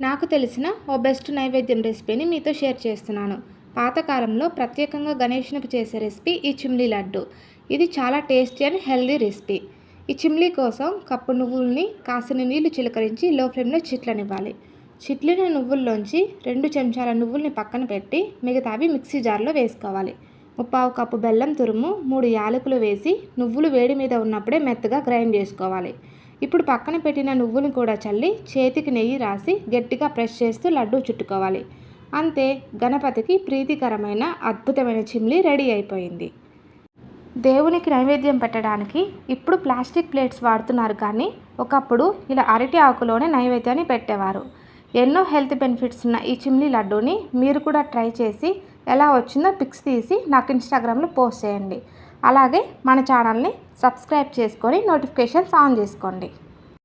నాకు తెలిసిన ఓ బెస్ట్ నైవేద్యం రెసిపీని మీతో షేర్ చేస్తున్నాను. పాతకాలంలో ప్రత్యేకంగా గణేషునికి చేసే రెసిపీ ఈ చిమ్లీ లడ్డు. ఇది చాలా టేస్టీ అండ్ హెల్దీ రెసిపీ. ఈ చిమ్లీ కోసం కప్పు నువ్వుల్ని కాసిన నీళ్లు చిలకరించి లో ఫ్లేమ్లో చిట్లనివ్వాలి. చిట్లిన నువ్వుల్లోంచి 2 చెంచాల నువ్వుల్ని పక్కన పెట్టి మిగతావి మిక్సీ జార్లో వేసుకోవాలి. 1/4 కప్పు బెల్లం తురుము, 3 యాలకులు వేసి నువ్వులు వేడి మీద ఉన్నప్పుడే మెత్తగా గ్రైండ్ చేసుకోవాలి. ఇప్పుడు పక్కన పెట్టిన నువ్వుని కూడా చల్లి చేతికి నెయ్యి రాసి గట్టిగా ప్రెస్ చేస్తూ లడ్డూ చుట్టుకోవాలి. అంతే, గణపతికి ప్రీతికరమైన అద్భుతమైన చిమ్లీ రెడీ అయిపోయింది. దేవునికి నైవేద్యం పెట్టడానికి ఇప్పుడు ప్లాస్టిక్ ప్లేట్స్ వాడుతున్నారు, కానీ ఒకప్పుడు ఇలా అరటి ఆకులోనే నైవేద్యాన్ని పెట్టేవారు. ఎన్నో హెల్త్ బెనిఫిట్స్ ఉన్న ఈ చిమ్లీ లడ్డూని మీరు కూడా ట్రై చేసి ఎలా వచ్చిందో పిక్స్ తీసి నాకు ఇన్స్టాగ్రామ్లో పోస్ట్ చేయండి. అలాగే మన ఛానల్ని సబ్స్క్రైబ్ చేసుకొని నోటిఫికేషన్స్ ఆన్ చేసుకోండి.